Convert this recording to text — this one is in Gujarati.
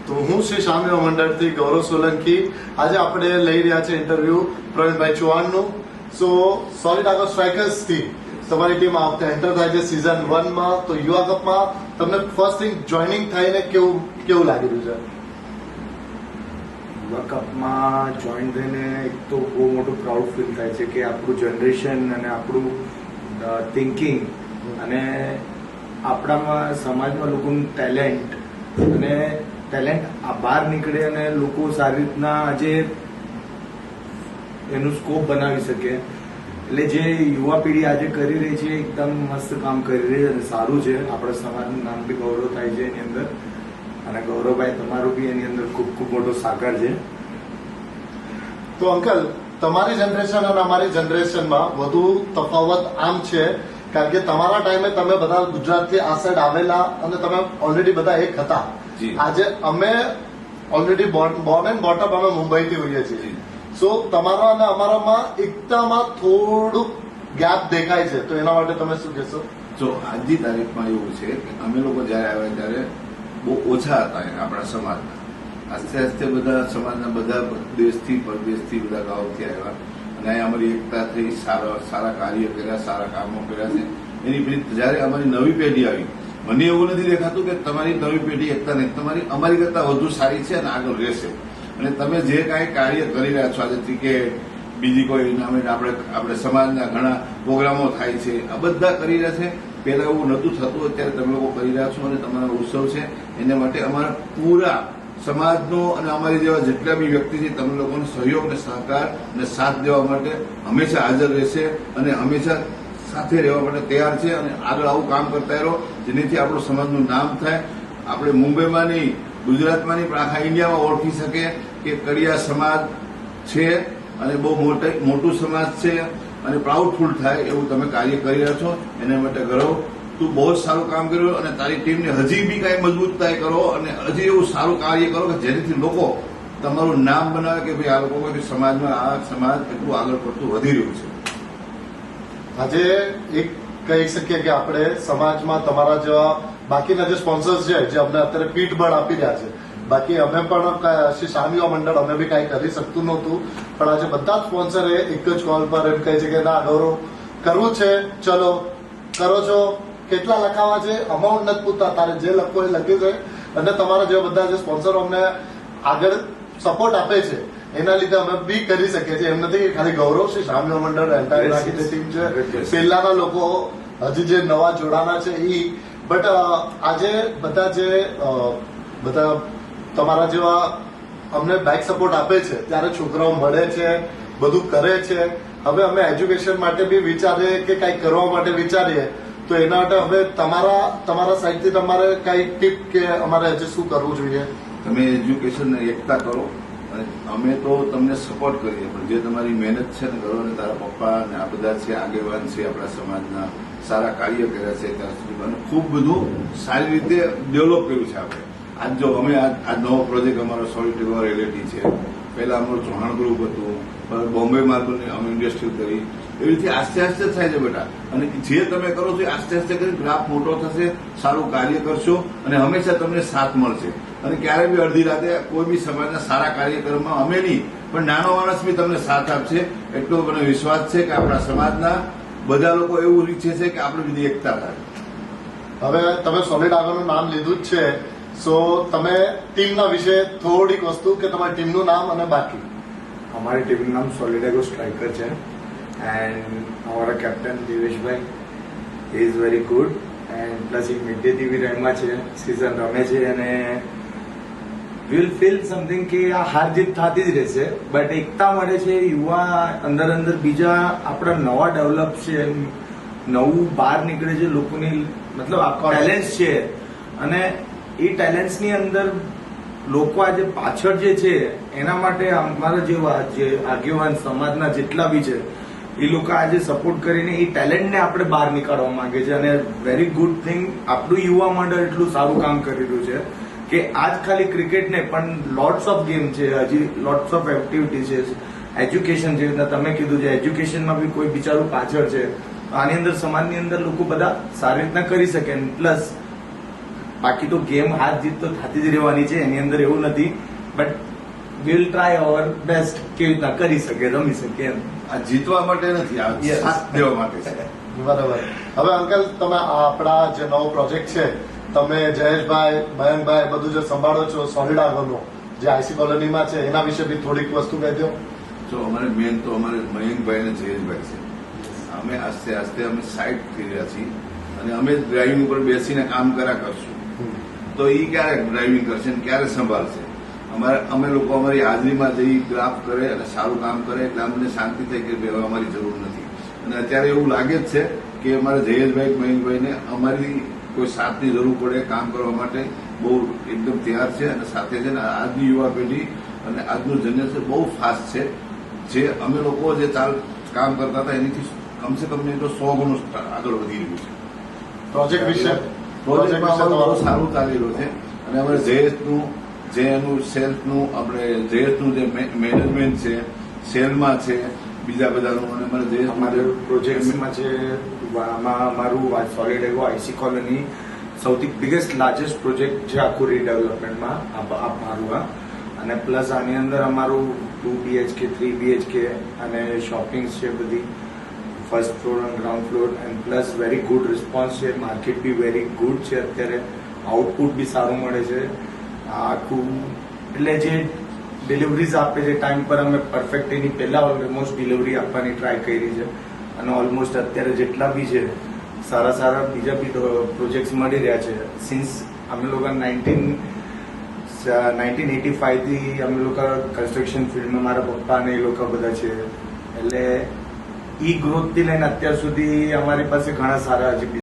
તો હું શ્રી શામી મંડળથી ગૌરવ સોલંકી. આજે આપણે લઈ રહ્યા છે ઇન્ટરવ્યુ પ્રવીણભાઈ ચૌહાણનું. સો સોલિડ આગળ સ્ટ્રાઇકર્સથી તમારી ટીમ આ વખતે એન્ટર થાય છે સિઝન 1 માં. તો યુવા કપમાં તમને ફર્સ્ટ થિંગ જોઈનિંગ થઈને કેવું લાગી રહ્યું છે? યુવા કપમાં જોઈન થઈને એક તો બહુ મોટું પ્રાઉડ ફીલ થાય છે કે આપણું જનરેશન અને આપણું થિંકિંગ અને આપણામાં સમાજમાં લોકોનું ટેલેન્ટ બહાર નીકળે અને લોકો સારી રીતના આજે એનું સ્કોપ બનાવી શકે. એટલે જે યુવા પેઢી આજે કરી રહી છે એકદમ મસ્ત કામ કરી રહી છે અને સારું છે. આપણા સમાજનું નામ બી ગૌરવ થાય છે એની અંદર. અને ગૌરવભાઈ તમારું બી એની અંદર ખૂબ ખૂબ મોટો સાકાર છે. તો અંકલ, તમારી જનરેશન અને અમારી જનરેશનમાં વધુ તફાવત આમ છે કારણ કે તમારા ટાઈમે તમે બધા ગુજરાતથી આ સાઈડ આવેલા અને તમે ઓલરેડી બધા એક હતા. આજે અમે ઓલરેડી બોર્ન એન્ડ બોટઅપ અમે મુંબઈથી હોઈએ છીએ. સો તમારા અને અમારામાં એકતામાં થોડુંક ગેપ દેખાય છે. તો એના માટે તમે શું કહેશો? જો આજની તારીખમાં એવું છે કે અમે લોકો જયારે આવ્યા ત્યારે બહુ ઓછા હતા આપણા સમાજના. આસ્તે આસ્તે બધા સમાજના બધા દેશથી પરદેશથી બધા ગામથી આવ્યા અને અહીંયા અમારી એકતા થઈ, સારા કાર્ય કર્યા, સારા કામો કર્યા છે. એની જયારે અમારી નવી પેઢી આવી, મને એવું નથી દેખાતું કે તમારી નવી પેઢી એકતા નહીં, તમારી અમારી કરતા વધુ સારી છે અને આગળ રહેશે. અને તમે જે કાંઈ કાર્ય કરી રહ્યા છો આજે ક્રિકેટ, બીજી કોઈ આપણે સમાજના ઘણા પ્રોગ્રામો થાય છે, આ બધા કરી રહ્યા છે. પહેલા એવું નહોતું થતું, અત્યારે તમે લોકો કરી રહ્યા છો અને તમારો ઉત્સવ છે. એના માટે અમારા પૂરા સમાજનો અને અમારી જેવા જેટલા બી વ્યક્તિ છે તમે લોકોનો સહયોગ અને સહકાર અને સાથ દેવા માટે હંમેશા હાજર રહેશે અને હંમેશા સાથે રહેવા માટે તૈયાર છે. અને આગળ આવું કામ કરતા રહો જેનાથી આપણું સમાજનું નામ થાય. આપણે મુંબઈમાં નહીં, ગુજરાતમાં નહીં, પણ આખા ઇન્ડિયામાં ઓળખી શકે કે કડિયા સમાજ છે અને બહુ મોટું સમાજ છે અને પ્રાઉડફુલ થાય એવું તમે કાર્ય કરી રહ્યા છો. એના માટે ગૌરવ, તું બહુ જ સારું કામ કર્યું અને તારી ટીમને હજી બી કાંઈ મજબૂતતા કરો અને હજી એવું સારું કાર્ય કરો કે જેનાથી લોકો તમારું નામ બનાવે કે ભાઈ આ લોકો સમાજમાં આ સમાજ એટલું આગળ પડતું વધી રહ્યું છે. આજે એક કહી શકીએ કે આપણે સમાજમાં તમારા જેવા બાકીના જે સ્પોન્સર્સ છે જે અમને અત્યારે પીઠબળ આપી રહ્યા છે. બાકી અમે પણ શ્રી શામીઓ મંડળ અમે બી કાંઈ કરી શકતું નહોતું, પણ આજે બધા જ સ્પોન્સરે એક જ કોલ પર એમ કહે છે કે ના ગૌરવ કરવું છે, ચલો કરો છો. કેટલા લખાવા છે અમાઉન્ટ નથી પૂછતા, તારે જે લખવું એ લખ્યું છે. અને તમારા જેવા બધા જે સ્પોન્સરો અમને આગળ સપોર્ટ આપે છે એના લીધે અમે બી કરી શકીએ છીએ. એમ નથી કે ખાલી ગૌરવ શ્રી શામીઓ મંડળ એન્ટાયર આખી ટીમ છે, પહેલાના લોકો હજી જે નવા જોડાના છે એ. બટ આજે બધા તમારા જેવા અમને બેક સપોર્ટ આપે છે ત્યારે છોકરાઓ મળે છે, બધું કરે છે. હવે અમે એજ્યુકેશન માટે બી વિચારીએ કે કંઈક કરવા માટે વિચારીએ તો એના માટે હવે તમારા સાઈડથી તમારે કઈ ટીપ કે અમારે હજી શું કરવું જોઈએ? તમે એજ્યુકેશનને એકતા કરો અને અમે તો તમને સપોર્ટ કરીએ, પણ જે તમારી મહેનત છે ને કરો, અને તારા પપ્પા અને આ બધા છે આગેવાન છે આપણા સમાજના, સારા કાર્ય કર્યા છે ત્યાં સુધી અને ખૂબ બધું સારી રીતે ડેવલપ કર્યું છે આપણે. આજ જો અમે આ નવો પ્રોજેક્ટ અમારો સોલિડ રિયાલિટી છે. પહેલા અમારું ચૌહાણ ગ્રુપ હતું, બોમ્બે માર્ગની અમે ઇન્ડસ્ટ્રી કરી. એવી રીતે આસ્તે આસ્તે થાય છે બેટા. અને જે તમે કરો છો એ આસ્તે આસ્તે કરી ગ્રાફ મોટો થશે, સારું કાર્ય કરશો અને હંમેશા તમને સાથ મળશે. અને ક્યારે બી અડધી રાતે કોઈ બી સમાજના સારા કાર્યક્રમમાં અમે નહીં પણ નાનો માણસ બી તમને સાથ આપશે. એટલો મને વિશ્વાસ છે કે આપણા સમાજના બધા લોકો એવું ઈચ્છે છે કે આપણે બધી એકતા થાય. હવે તમે સોલિડ આગળનું નામ લીધું જ છે, સો તમે ટીમના વિશે થોડીક વસ્તુ કે તમારી ટીમનું નામ અને બાકી. અમારી ટીમનું નામ સોલિડ એગો સ્ટ્રાઇકર છે એન્ડ અમારા captain દિવેશભાઈ is very good and plus એક મિડડેથી બી રમ્યા છે, સિઝન રમે છે અને વિલ ફીલ સમથિંગ કે આ હાર જીત થતી જ રહેશે બટ એકતા મળે છે. યુવા અંદર બીજા આપણા નવા ડેવલપ છે, નવું બહાર નીકળે છે લોકોની, મતલબ ટેલેન્ટ છે અને એ ટેલેન્ટ્સની અંદર લોકો આજે પાછળ જે છે એના માટે અમારા જેવા જે આગેવાન સમાજના જેટલા બી છે એ લોકો આજે સપોર્ટ કરીને એ ટેલેન્ટને આપણે બહાર નીકાળવા માંગે છે. અને વેરી ગુડ થિંગ આપણું યુવા મંડળ એટલું સારું કામ કરી રહ્યું છે કે આજ ખાલી ક્રિકેટ નહીં પણ લોટ્સ ઓફ ગેમ છે, હજી લોટ્સ ઓફ એક્ટિવિટી છે, એજ્યુકેશન જે રીતના તમે કીધું છે એજ્યુકેશનમાં બી કોઈ બિચારું પાછળ છે. આની અંદર સમાજની અંદર લોકો બધા સારી રીતના કરી શકે. પ્લસ બાકી તો ગેમ હાર જીત તો થતી જ રહેવાની છે, એની અંદર એવું નથી, but will try our best કેવી રીતના કરી શકે, રમી શકે એમ. આ જીતવા માટે નથી, આ Yes. સાથ દેવા માટે છે. બરાબર. હવે અંકલ, તમે આપણા જે નવો પ્રોજેક્ટ છે, તમે જયેશભાઈ, મયંકભાઈ બધું જે સંભાળો છો સોલિડાગોનો જે આઈસી કોલોનીમાં છે, એના વિશે બી થોડીક વસ્તુ કહી દો. જો અમારે મેન તો અમારે મયંકભાઈ અને જયેશભાઈ છે. અમે આસ્તે આસ્તે અમે સાઈડ થઈ રહ્યા છીએ અને અમે ડ્રાઇવિંગ ઉપર બેસીને કામ કર્યા કરશું. તો એ ક્યારે ડ્રાઇવિંગ કરશે ને ક્યારે સંભાળશે? અમે લોકો અમારી હાજરીમાં જઈ ગ્રાફ કરે અને સારું કામ કરે એટલે અમને શાંતિ થાય કે ભાઈ હવે અમારી જરૂર નથી. અને અત્યારે એવું લાગે જ છે કે અમારે જયેશભાઈ મયંકભાઈને અમારી કોઈ સાથની જરૂર પડે કામ કરવા માટે બહુ એકદમ તૈયાર છે. અને સાથે છે ને આજની યુવા પેઢી અને આજનું જનરેશન બહુ ફાસ્ટ છે. જે અમે લોકો જે કામ કરતા હતા એનીથી કમસે કમ નહીં તો 100 ગણું આગળ વધી રહ્યું છે. પ્રોજેક્ટ વિશે પ્રોજેક્ટમાં અમારું બહુ સારું ચાલી રહ્યું છે. અને અમારે જયેશનું જે એનું સેલ્સનું આપણે જયેશનું જે મેનેજમેન્ટ છે, સેલમાં છે, બીજા બધાનું અને અમારે જયેશ અમારે પ્રોજેક્ટમાં છે, આમાં અમારું સોલિડેગો આઈસી કોલોની સૌથી બિગેસ્ટ લાર્જેસ્ટ પ્રોજેક્ટ છે આખું રીડેવલપમેન્ટમાં મારું આ. અને પ્લસ આની અંદર અમારું 2 BHK 3 BHK અને શોપિંગ્સ છે બધી, ફર્સ્ટ ફ્લોર અને ground floor, and plus very good response છે. માર્કેટ બી વેરી ગુડ છે અત્યારે, આઉટપુટ બી સારું મળે છે. આખું એટલે જે ડિલિવરીઝ આપે છે ટાઈમ પર, અમે પરફેક્ટ એની પહેલા ઓલમોસ્ટ ડિલિવરી આપવાની ટ્રાય કરી છે. અને ઓલમોસ્ટ અત્યારે જેટલા બી છે સારા સારા બીજા બી પ્રોજેક્ટ્સ મળી રહ્યા છે. સિન્સ અમે લોકો 1985 થી અમે લોકો કન્સ્ટ્રક્શન ફિલ્ડમાં, મારા પપ્પા ને એ લોકો બધા છે, એટલે ઈ ગ્રોથ થી લઈને અત્યાર સુધી અમારી પાસે ઘણા સારા હજી